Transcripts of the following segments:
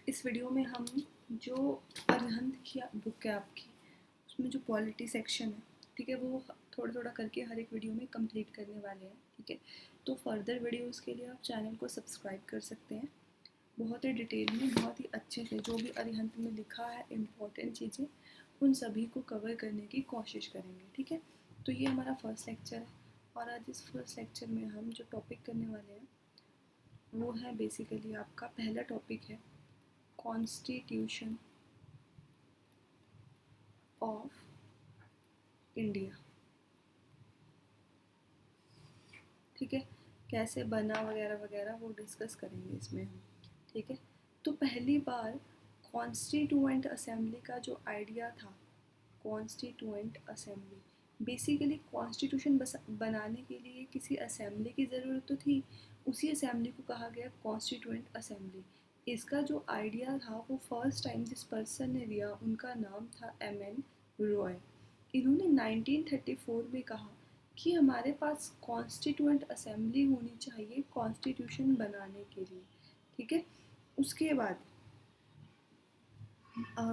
इस वीडियो में हम जो अरिहंत की बुक है आपकी, उसमें जो पॉलिटी सेक्शन है, ठीक है, वो थोड़ा थोड़ा करके हर एक वीडियो में कंप्लीट करने वाले हैं। ठीक है, तो फर्दर वीडियोस के लिए आप चैनल को सब्सक्राइब कर सकते हैं। बहुत ही डिटेल में, बहुत ही अच्छे से जो भी अरिहंत में लिखा है इम्पोर्टेंट चीज़ें, उन सभी को कवर करने की कोशिश करेंगे। ठीक है, तो ये हमारा फर्स्ट लेक्चर है और आज इस फर्स्ट लेक्चर में हम जो टॉपिक करने वाले हैं वो है बेसिकली आपका पहला टॉपिक है कॉन्स्टिट्यूशन ऑफ इंडिया। ठीक है, कैसे बना वगैरह वगैरह वो डिस्कस करेंगे इसमें हम। ठीक है, तो पहली बार कॉन्स्टिट्यूएंट असेंबली का जो आइडिया था, कॉन्स्टिट्यूएंट असेंबली, बेसिकली कॉन्स्टिट्यूशन बनाने के लिए किसी असेंबली की ज़रूरत तो थी, उसी असेंबली को कहा गया कॉन्स्टिट्यूएंट असेंबली। इसका जो आइडिया था वो फर्स्ट टाइम जिस पर्सन ने दिया उनका नाम था एम.एन. रॉय। इन्होंने 1934 में कहा कि हमारे पास कॉन्स्टिट्यूएंट असेंबली होनी चाहिए कॉन्स्टिट्यूशन बनाने के लिए। ठीक है, उसके बाद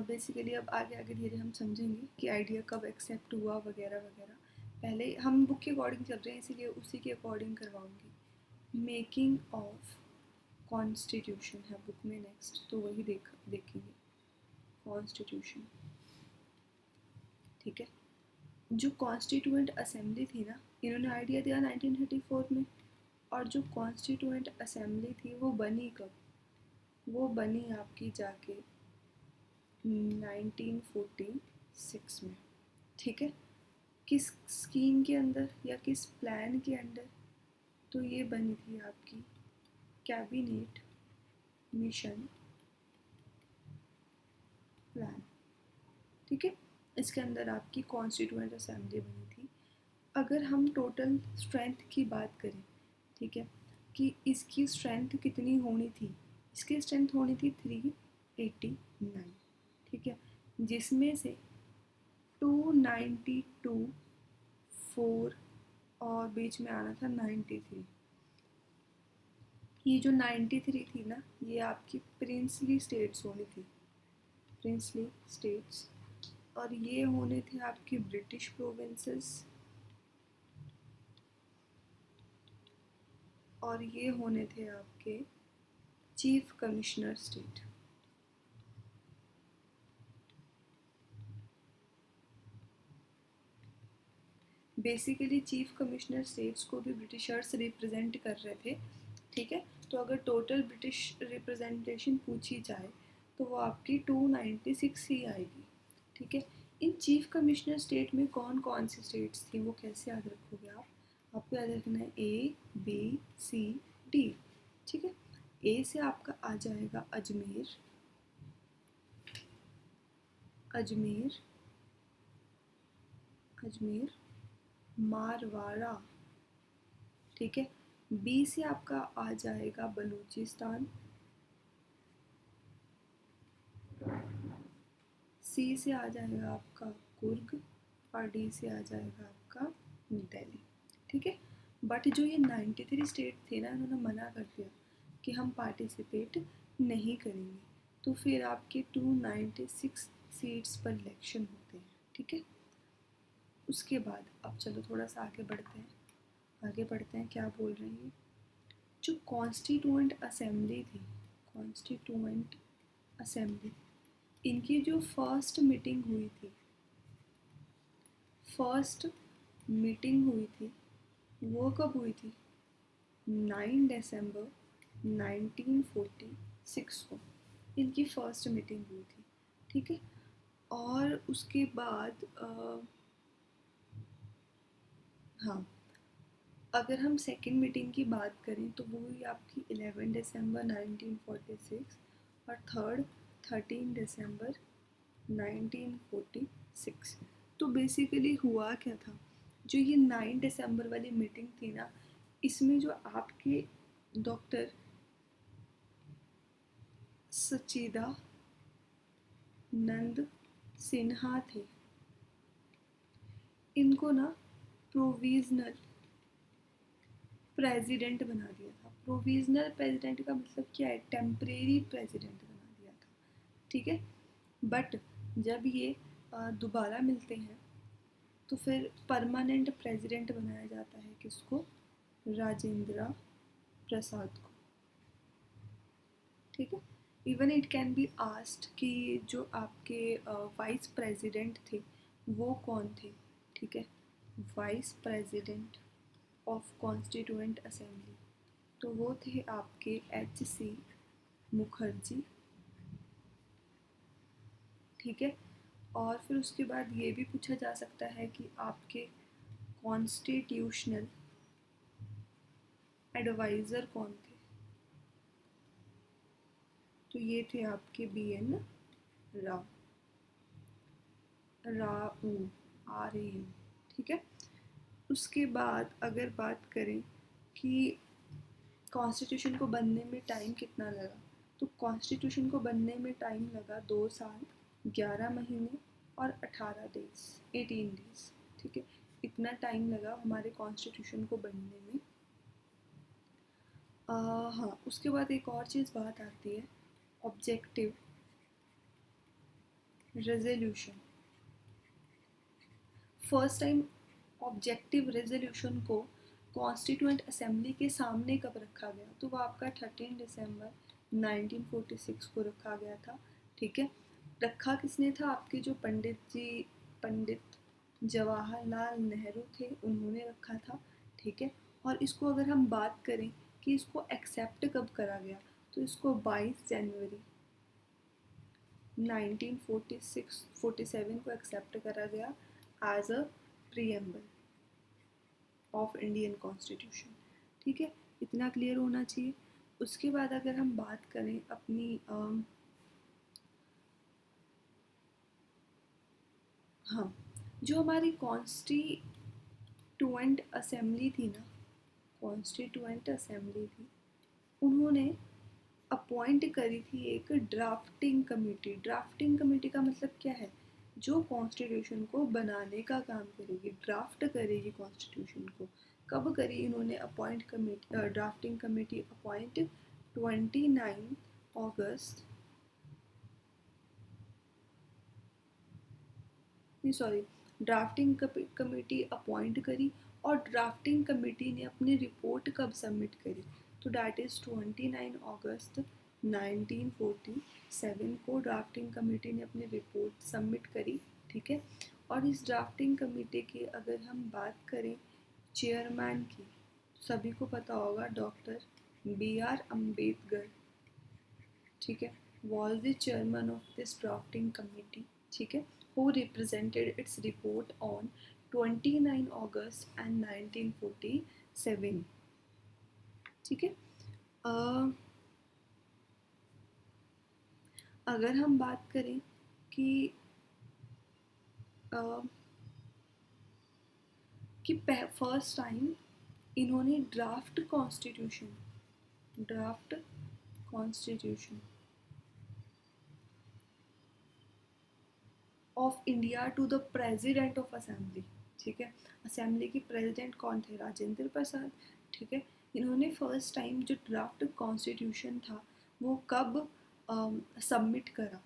बेसिकली अब आगे आगे धीरे हम समझेंगे कि आइडिया कब एक्सेप्ट हुआ वगैरह वगैरह। पहले हम बुक के अकॉर्डिंग चल रहे हैं, इसीलिए उसी के अकॉर्डिंग करवाऊंगी। मेकिंग ऑफ कॉन्स्टिट्यूशन है बुक में नेक्स्ट, तो वही देखेंगे कॉन्स्टिट्यूशन। ठीक है, जो कॉन्स्टिट्यूएंट असेंबली थी ना, इन्होंने आइडिया दिया 1934 में, और जो कॉन्स्टिट्यूएंट असेंबली थी वो बनी कब? वो बनी आपकी जाके 1946 में। ठीक है, किस स्कीम के अंदर या किस प्लान के अंदर? तो ये बनी थी आपकी कैबिनेट मिशन प्लान। ठीक है, इसके अंदर आपकी कॉन्स्टिट्यूएंट असेंबली बनी थी। अगर हम टोटल स्ट्रेंथ की बात करें, ठीक है, कि इसकी स्ट्रेंथ कितनी होनी थी, इसकी स्ट्रेंथ होनी थी 389। ठीक है, जिसमें से 292 4 और बीच में आना था 93। ये जो 93 थी ना, ये आपकी प्रिंसली स्टेट्स होनी थी, प्रिंसली स्टेट्स, और ये होने थे आपकी ब्रिटिश प्रोविंसेस, और ये होने थे आपके chief commissioner state. Basically chief commissioner states को भी ब्रिटिशर्स रिप्रेजेंट कर रहे थे। ठीक है, तो अगर टोटल ब्रिटिश रिप्रेजेंटेशन पूछी जाए तो वो आपकी 296 ही आएगी। ठीक है, इन चीफ कमिश्नर स्टेट में कौन कौन सी स्टेट्स थी वो कैसे याद रखोगे आप? आपको याद रखना है ए बी सी डी। ठीक है, ए से आपका आ जाएगा अजमेर, अजमेर अजमेर मारवाड़ा। ठीक है, बी से आपका आ जाएगा बलूचिस्तान, सी से आ जाएगा आपका कुर्ग, और डी से आ जाएगा आपका दिल्ली। ठीक है, बट जो ये 93 स्टेट थे ना, इन्होंने मना कर दिया कि हम पार्टिसिपेट नहीं करेंगे, तो फिर आपके 296 सीट्स पर इलेक्शन होते हैं। ठीक है, उसके बाद अब चलो थोड़ा सा आगे बढ़ते हैं, क्या बोल रही है। जो कॉन्स्टिट्यूएंट असेंबली थी, कॉन्स्टिट्यूएंट असेंबली, इनकी जो फर्स्ट मीटिंग हुई थी, वो कब हुई थी? 9 दिसंबर 1946 को इनकी फर्स्ट मीटिंग हुई थी। ठीक है, और उसके बाद हाँ, अगर हम सेकेंड मीटिंग की बात करें तो वो हुई आपकी 11 दिसंबर 1946, और थर्ड 13 दिसंबर 1946। तो बेसिकली हुआ क्या था, जो ये 9 दिसंबर वाली मीटिंग थी ना, इसमें जो आपके डॉक्टर सच्चिदानंद सिन्हा थे, इनको ना प्रोविजनल प्रेसिडेंट बना दिया था। प्रोविजनल प्रेसिडेंट का मतलब क्या है, टेम्परेरी प्रेसिडेंट बना दिया था, ठीक है। बट जब ये दोबारा मिलते हैं तो फिर परमानेंट प्रेसिडेंट बनाया जाता है किसको, राजेंद्र प्रसाद को, ठीक है। Even it can be asked कि जो आपके वाइस प्रेसिडेंट थे वो कौन थे, ठीक है। Vice president of constituent assembly, तो वो थे आपके H.C. मुखर्जी, ठीक है। और फिर उसके बाद ये भी पूछा जा सकता है कि आपके कॉन्स्टिट्यूशनल एडवाइज़र कौन थे, तो ये थे आपके B.N. राव, राउ, RAU, ठीक है। उसके बाद अगर बात करें कि कॉन्स्टिट्यूशन को बनने में टाइम कितना लगा, तो कॉन्स्टिट्यूशन को बनने में टाइम लगा 2 साल 11 महीने और 18 डेज, 18 डेज, ठीक है। इतना टाइम लगा हमारे कॉन्स्टिट्यूशन को बनने में। हाँ, उसके बाद एक और चीज़ बात आती है, objective resolution. First time objective resolution को कॉन्स्टिट्यूएंट असेंबली के सामने कब रखा गया, तो वो आपका 13 दिसंबर 1946 को रखा गया था, ठीक है। रखा किसने था, आपके जो पंडित जवाहरलाल नेहरू थे उन्होंने रखा था, ठीक है। और इसको अगर हम बात करें कि इसको एक्सेप्ट कब करा गया, तो इसको 22 जनवरी 1947 को एक्सेप्ट करा गया as a preamble of Indian constitution, ठीक है। इतना क्लियर होना चाहिए। उसके बाद अगर हम बात करें अपनी हाँ, जो हमारी कॉन्स्टिट्यूएंट असेंबली थी ना, कॉन्स्टिट्यूएंट असेंबली थी, उन्होंने अपॉइंट करी थी एक ड्राफ्टिंग कमेटी। ड्राफ्टिंग कमेटी का मतलब क्या है, जो कॉन्स्टिट्यूशन को बनाने का काम करेगी, ड्राफ्ट करेगी कॉन्स्टिट्यूशन को। कब करी इन्होंने appoint committee, drafting committee appoint 29 अगस्त, सॉरी, ड्राफ्टिंग कमेटी अपॉइंट करी और ड्राफ्टिंग कमेटी ने अपनी रिपोर्ट कब सबमिट करी, तो डैट इज़ 29 अगस्त 1947 को ड्राफ्टिंग कमेटी ने अपनी रिपोर्ट सबमिट करी, ठीक है। और इस ड्राफ्टिंग कमेटी की अगर हम बात करें चेयरमैन की, सभी को पता होगा डॉक्टर B.R. अम्बेडकर, ठीक है, was the chairman of this drafting committee, ठीक है, who represented its report on 29 August and 1947, ठीक है। अगर हम बात करें कि फर्स्ट टाइम इन्होंने draft constitution of India to the president of assembly, ठीक है। असेंबली की प्रेसिडेंट कौन थे, राजेंद्र प्रसाद, ठीक है। इन्होंने फर्स्ट टाइम जो ड्राफ्ट कॉन्स्टिट्यूशन था वो कब सबमिट करा,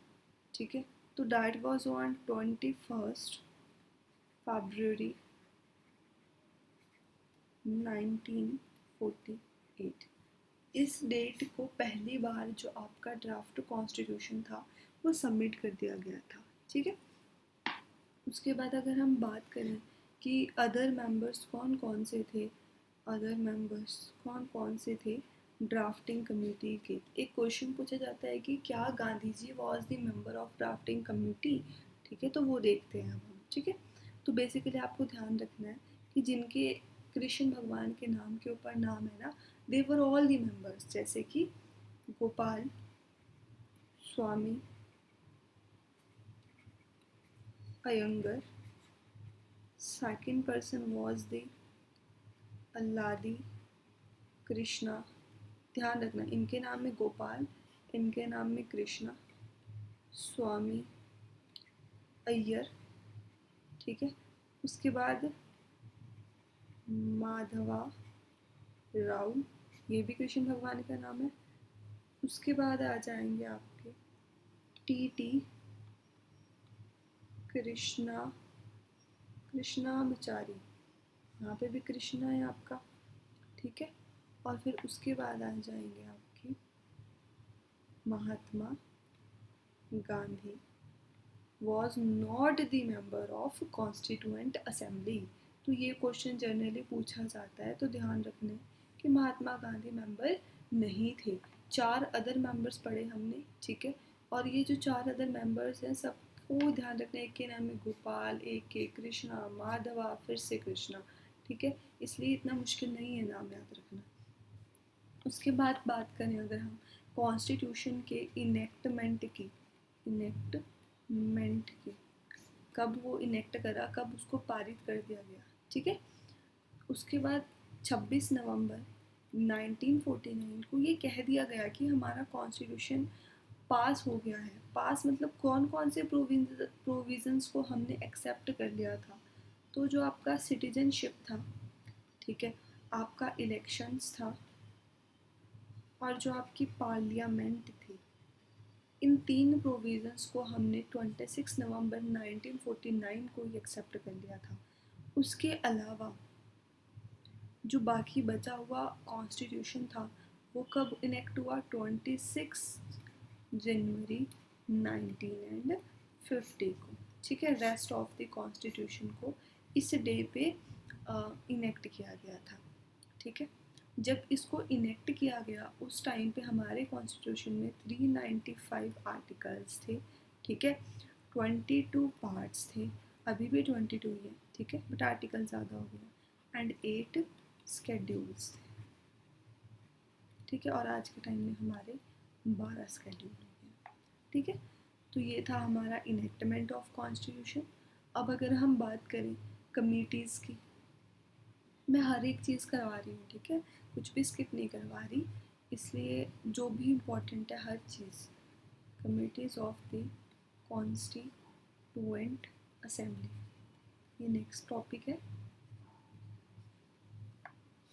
ठीक है, तो दैट वाज ऑन 21 फरवरी 1948। इस डेट को पहली बार जो आपका ड्राफ्ट कॉन्स्टिट्यूशन था वो सबमिट कर दिया गया था, ठीक है। उसके बाद अगर हम बात करें कि अदर मेंबर्स कौन कौन से थे, अदर मेंबर्स कौन कौन से थे ड्राफ्टिंग कमेटी के, एक क्वेश्चन पूछा जाता है कि क्या Gandhi ji was the member of drafting committee, ठीक है, तो वो देखते हैं अब हम, ठीक है। तो बेसिकली आपको ध्यान रखना है कि जिनके कृष्ण भगवान के नाम के ऊपर नाम है ना, दे वर ऑल दी मेंबर्स, जैसे कि Gopal Swami Ayyangar, second person was the Alladi Krishna, ध्यान रखना इनके नाम में गोपाल, इनके नाम में कृष्णा, स्वामी अय्यर, ठीक है। उसके बाद माधवा राव, ये भी कृष्ण भगवान का नाम है। उसके बाद आ जाएंगे आपके टी कृष्णा, कृष्णामचारी, यहाँ पे भी कृष्णा है आपका, ठीक है। और फिर उसके बाद आ जाएंगे आपकी Mahatma Gandhi was not the member of constituent assembly। तो ये क्वेश्चन जनरली पूछा जाता है, तो ध्यान रखना कि महात्मा गांधी मेंबर नहीं थे। 4 अदर मेंबर्स पढ़े हमने, ठीक है। और ये जो 4 अदर मेंबर्स हैं सबको ध्यान रखना, एक के नाम है गोपाल, एक के कृष्णा, माधवा, फिर से कृष्णा, ठीक है। इसलिए इतना मुश्किल नहीं है नाम याद रखना। उसके बाद बात करें अगर हम कॉन्स्टिट्यूशन के इनेक्टमेंट की, इनेक्टमेंट की, कब वो इनेक्ट करा, कब उसको पारित कर दिया गया, ठीक है। उसके बाद 26 नवंबर 1949 को ये कह दिया गया कि हमारा कॉन्स्टिट्यूशन पास हो गया है। पास मतलब कौन कौन से प्रोविजंस को हमने एक्सेप्ट कर लिया था। तो जो आपका सिटीजनशिप था, ठीक है, आपका इलेक्शंस था, और जो आपकी पार्लियामेंट थी, इन 3 प्रोविजंस को हमने 26 नवंबर 1949 को ही एक्सेप्ट कर लिया था। उसके अलावा जो बाकी बचा हुआ कॉन्स्टिट्यूशन था वो कब इनेक्ट हुआ, 26 जनवरी 1950 को, ठीक है। रेस्ट ऑफ द कॉन्स्टिट्यूशन को इस डे पे इनेक्ट किया गया था, ठीक है। जब इसको इनेक्ट किया गया उस टाइम पे हमारे कॉन्स्टिट्यूशन में 395 आर्टिकल्स थे, ठीक है। 22 पार्ट्स थे, अभी भी 22 ही है, ठीक है, बट आर्टिकल ज़्यादा हो गया, एंड 8 स्केड्यूल्स थे, ठीक है। और आज के टाइम में हमारे 12 स्केड्यूल हो गए, ठीक है। तो ये था हमारा इनेक्टमेंट ऑफ कॉन्स्टिट्यूशन। अब अगर हम बात करें कमिटीज़ की, मैं हर एक चीज़ करवा रही हूँ, ठीक है, कुछ भी स्किप नहीं करवा रही, इसलिए जो भी इम्पोर्टेंट है हर चीज़। Committees of the constituent assembly, ये नेक्स्ट टॉपिक है,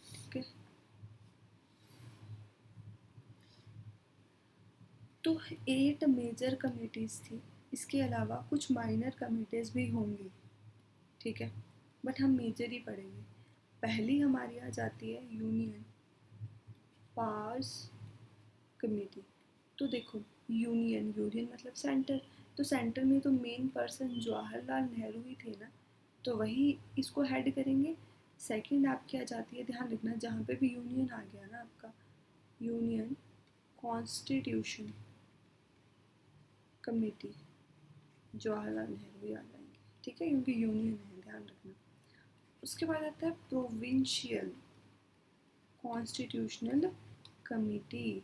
ठीक है। तो 8 मेजर कमिटीज़ थी, इसके अलावा कुछ माइनर कमिटीज़ भी होंगी, ठीक है, बट हम मेजर ही पढ़ेंगे। पहली हमारी आ जाती है यूनियन पावर्स कमेटी। तो देखो यूनियन, यूनियन मतलब सेंटर, तो सेंटर में तो मेन पर्सन जवाहरलाल नेहरू ही थे ना, तो वही इसको हेड करेंगे। सेकंड आपकी आ जाती है, ध्यान रखना जहाँ पे भी यूनियन आ गया ना आपका, union constitution committee, Jawaharlal Nehru ही आ जाएंगे, ठीक है, क्योंकि यूनियन है, ध्यान रखना। उसके बाद आता है प्रोविंशियल कॉन्स्टिट्यूशनल कमेटी।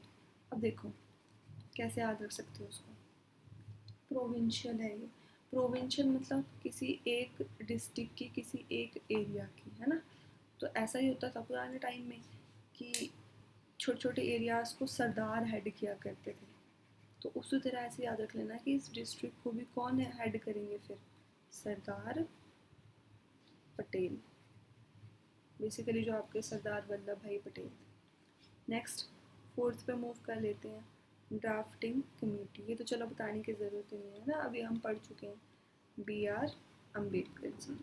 अब देखो कैसे याद रख सकते हो उसको, प्रोविंशियल है ये, प्रोविंशियल मतलब किसी एक डिस्ट्रिक्ट की, किसी एक एरिया की, है ना। तो ऐसा ही होता था पुराने टाइम में कि छोटे छोटे एरियाज़ को सरदार हेड किया करते थे। तो उसी तरह ऐसे याद रख लेना कि इस डिस्ट्रिक्ट को भी कौन हेड करेंगे फिर, सरदार पटेल, बेसिकली जो आपके सरदार वल्लभ भाई पटेल। नेक्स्ट फोर्थ पे मूव कर लेते हैं, ड्राफ्टिंग कमेटी। ये तो चलो बताने की ज़रूरत ही नहीं है ना, अभी हम पढ़ चुके हैं, BR Ambedkar ji.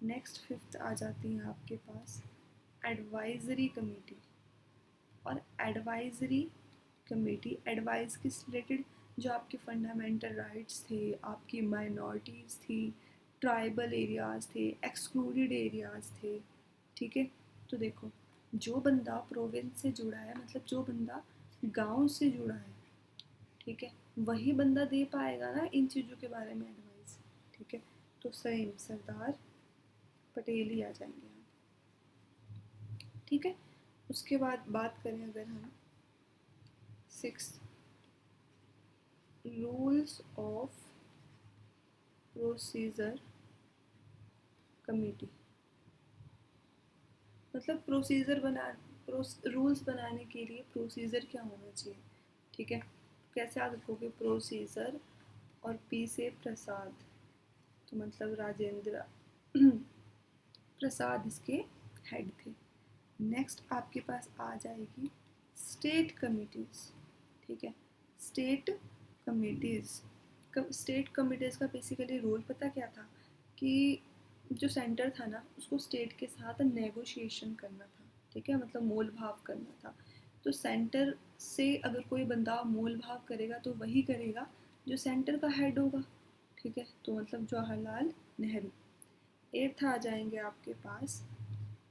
Next fifth आ जाती है आपके पास एडवाइजरी कमेटी। और एडवाइजरी कमेटी एडवाइस किस रिलेटेड, जो आपके फंडामेंटल राइट्स थे, आपकी माइनॉरिटीज़ थी, ट्राइबल एरियाज़ थे, एक्सक्लूडेड एरियाज़ थे, ठीक है। तो देखो जो बंदा प्रोविंस से जुड़ा है, मतलब जो बंदा गांव से जुड़ा है, ठीक है, वही बंदा दे पाएगा ना इन चीज़ों के बारे में एडवाइस, ठीक है। तो सेम सरदार पटेल ही आ जाएंगे यहाँ, ठीक है। उसके बाद बात करें अगर हम 6 रूल्स ऑफ प्रोसीजर कमेटी, मतलब प्रोसीजर बना, रूल्स बनाने के लिए प्रोसीजर क्या होना चाहिए, ठीक है। कैसे याद रखोगे प्रोसीजर, और P से प्रसाद, तो मतलब राजेंद्र प्रसाद इसके हेड थे। नेक्स्ट आपके पास आ जाएगी स्टेट कमिटीज़, ठीक है। स्टेट कमिटीज़, स्टेट कमिटीज़ का बेसिकली रोल पता क्या था कि जो सेंटर था ना उसको स्टेट के साथ नेगोशिएशन करना था, ठीक है, मतलब मोल भाव करना था। तो सेंटर से अगर कोई बंदा मोल भाव करेगा तो वही करेगा जो सेंटर का हेड होगा, ठीक है, तो मतलब जवाहरलाल नेहरू। एट्थ आ जाएंगे आपके पास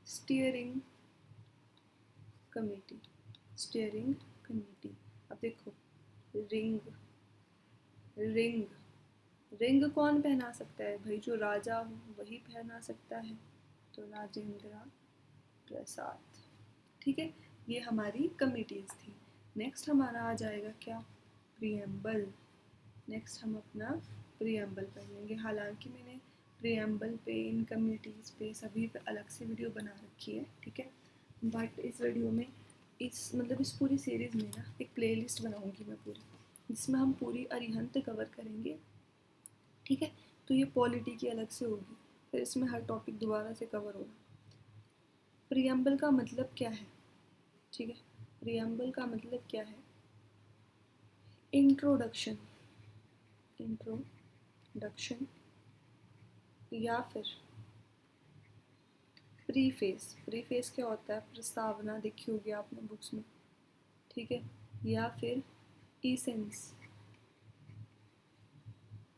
स्टीयरिंग कमेटी, स्टीयरिंग कमेटी। अब देखो रिंग, रिंग, रिंग कौन पहना सकता है भाई, जो राजा हो वही पहना सकता है, तो राजेंद्र प्रसाद, ठीक है। ये हमारी कमिटीज थी। नेक्स्ट हमारा आ जाएगा क्या, प्रियम्बल। नेक्स्ट हम अपना प्रियम्बल पढ़ लेंगे। हालांकि मैंने प्रियम्बल पे, इन कमिटीज़ पे, सभी पे अलग से वीडियो बना रखी है, ठीक है, बट इस वीडियो में इस पूरी सीरीज़ में ना एक प्लेलिस्ट बनाऊंगी मैं पूरी, जिसमें हम पूरी अरिहंत कवर करेंगे, ठीक है। तो ये पॉलिटी की अलग से होगी, फिर इसमें हर टॉपिक दोबारा से कवर होगा। प्रियम्बल का मतलब क्या है, ठीक है, प्रियम्बल का मतलब क्या है, इंट्रोडक्शन, इंट्रोडक्शन या फिर प्रीफेस। प्रीफेस क्या होता है, प्रस्तावना, देखी होगी आपने बुक्स में, ठीक है, या फिर ईसेंस,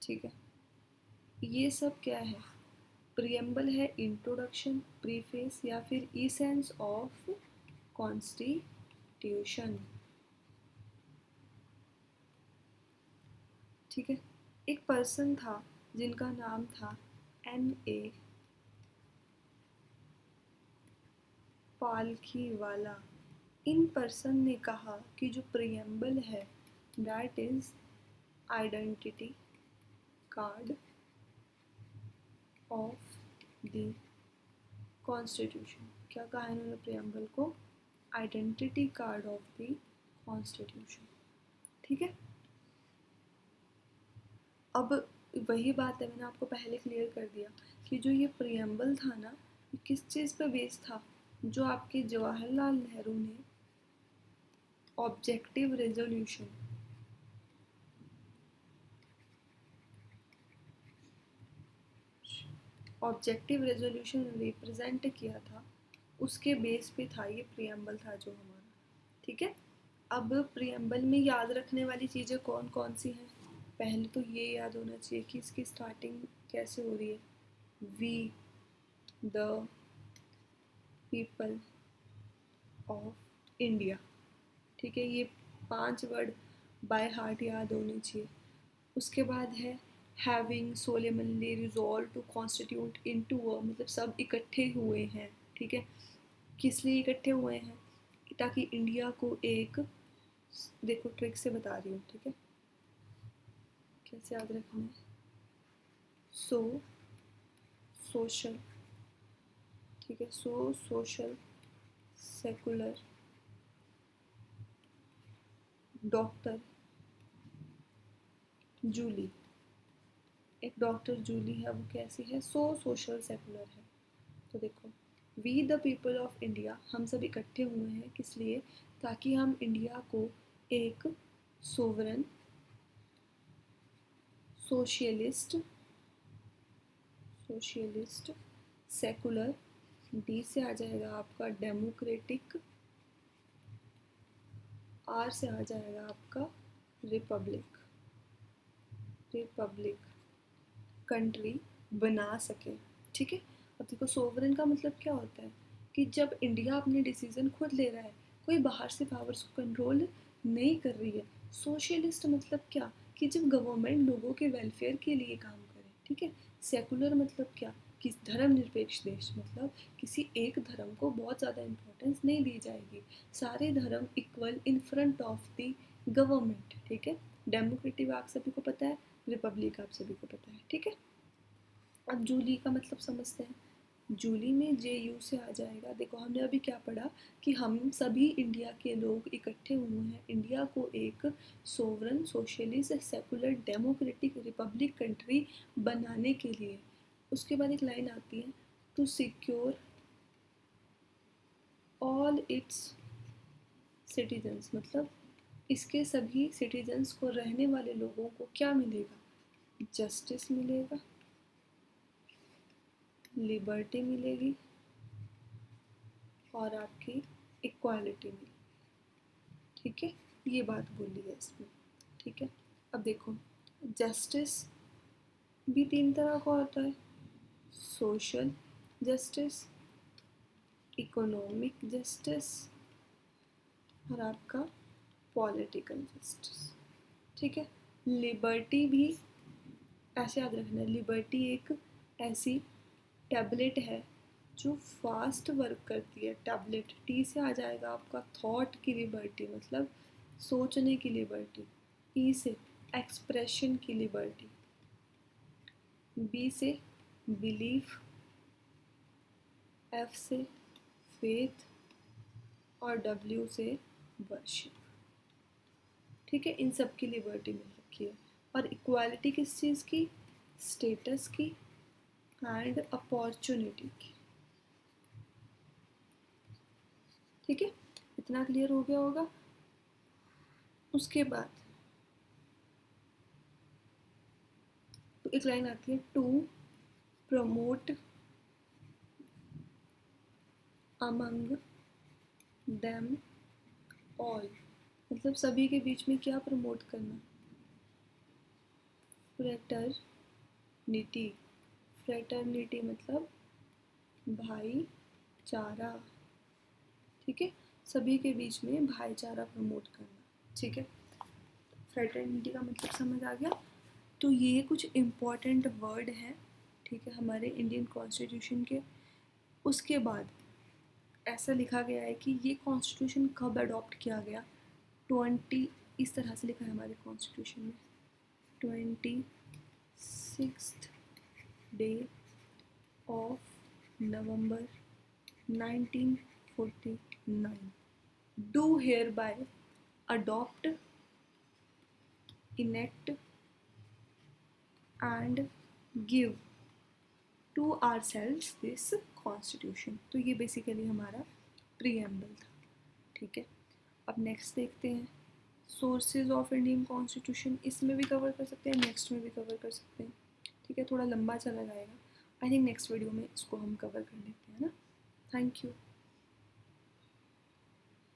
ठीक है। ये सब क्या है, प्रियम्बल है इंट्रोडक्शन, प्रीफेस या फिर ईसेंस ऑफ कॉन्स्टिट्यूशन, ठीक है। एक पर्सन था जिनका नाम था N.A. पालखीवाला। इन पर्सन ने कहा कि जो प्रियम्बल है that is identity card of the constitution. क्या कहा इन्होंने प्रियम्बल को, identity card of the constitution, ठीक है। अब वही बात है, मैंने आपको पहले क्लियर कर दिया कि जो ये प्रियम्बल था ना, ये किस चीज़ पे बेस्ड था, जो आपके जवाहरलाल नेहरू ने objective resolution, objective resolution represent किया था, उसके बेस पे था ये प्रियम्बल था जो हमारा, ठीक है। अब प्रियम्बल में याद रखने वाली चीज़ें कौन कौन सी हैं, पहले तो ये याद होना चाहिए कि इसकी स्टार्टिंग कैसे हो रही है, we the people of India, ठीक है। ये 5 वर्ड बाय हार्ट याद होने चाहिए। उसके बाद है having solemnly resolve to constitute into a, मतलब सब इकट्ठे हुए हैं, ठीक है। किस लिए इकट्ठे हुए हैं, ताकि इंडिया को एक, देखो ट्रिक से बता रही हूँ, ठीक है, कैसे याद रखना है, सो सोशल, ठीक है, सो सोशल सेकुलर डॉक्टर जूली, एक डॉक्टर जूली है, वो कैसी है, सो सोशल सेकुलर है। तो देखो we the people of India, हम सब इकट्ठे हुए हैं किस लिए, ताकि हम इंडिया को एक sovereign, socialist, socialist secular, D से आ जाएगा आपका डेमोक्रेटिक, आर से आ जाएगा आपका रिपब्लिक, रिपब्लिक कंट्री बना सके, ठीक है। अब देखो सोवरेन का मतलब क्या होता है कि जब इंडिया अपने डिसीजन खुद ले रहा है, कोई बाहर से पावर्स को कंट्रोल नहीं कर रही है। सोशलिस्ट मतलब क्या, कि जब गवर्नमेंट लोगों के वेलफेयर के लिए काम करे, ठीक है। सेकुलर मतलब क्या, कि धर्मनिरपेक्ष देश, मतलब किसी एक धर्म को बहुत ज़्यादा इम्पोर्टेंस नहीं दी जाएगी, सारे धर्म equal in front of the government, ठीक है। डेमोक्रेटिक आप सभी को पता है, रिपब्लिक आप सभी को पता है, ठीक है। अब जूली का मतलब समझते हैं, जूली में जे यू से आ जाएगा, देखो हमने अभी क्या पढ़ा कि हम सभी इंडिया के लोग इकट्ठे हुए हैं इंडिया को एक sovereign, socialist, secular, democratic, republic country बनाने के लिए। उसके बाद एक लाइन आती है, to secure all its citizens, मतलब इसके सभी सिटीजन्स को, रहने वाले लोगों को क्या मिलेगा? जस्टिस मिलेगा, लिबर्टी मिलेगी और आपकी इक्वालिटी मिलेगी। ठीक है, ये बात बोली है इसमें। ठीक है, अब देखो जस्टिस भी 3 तरह का होता है, सोशल जस्टिस, इकोनॉमिक जस्टिस और आपका पॉलिटिकल जस्टिस। ठीक है, लिबर्टी भी ऐसे याद रखना है, लिबर्टी एक ऐसी टैबलेट है जो फास्ट वर्क करती है। टैबलेट, टी से आ जाएगा आपका थॉट की लिबर्टी, मतलब सोचने की लिबर्टी। ई से एक्सप्रेशन की लिबर्टी, बी से बिलीफ, एफ से फेथ और डब्ल्यू से वर्शिप। ठीक है, इन सब की लिबर्टी मिल रखी है। और इक्वालिटी किस चीज़ की? स्टेटस की एंड अपॉर्चुनिटी की। ठीक है, इतना क्लियर हो गया होगा। उसके बाद तो एक लाइन आती है, to promote among them all, मतलब सभी के बीच में क्या प्रमोट करना? फ्रेटर्निटी। फ्रेटर्निटी मतलब भाईचारा। ठीक है, सभी के बीच में भाईचारा प्रमोट करना। ठीक है, फ्रेटर्निटी का मतलब समझ आ गया। तो ये कुछ इम्पॉर्टेंट वर्ड हैं, ठीक है, हमारे इंडियन कॉन्स्टिट्यूशन के। उसके बाद ऐसा लिखा गया है कि ये कॉन्स्टिट्यूशन कब अडॉप्ट किया गया? 20, इस तरह से लिखा है हमारे कॉन्स्टिट्यूशन में, 26th day of November 1949, do hereby adopt, enact and give to ourselves this constitution. तो ये बेसिकली हमारा प्रीएम्बल था। ठीक है, अब नेक्स्ट देखते हैं, सोर्सेज ऑफ इंडियन कॉन्स्टिट्यूशन। इसमें भी कवर कर सकते हैं, नेक्स्ट में भी कवर कर सकते हैं। ठीक है, थोड़ा लंबा चला जाएगा, आई थिंक नेक्स्ट वीडियो में इसको हम कवर कर लेते हैं ना। Thank you.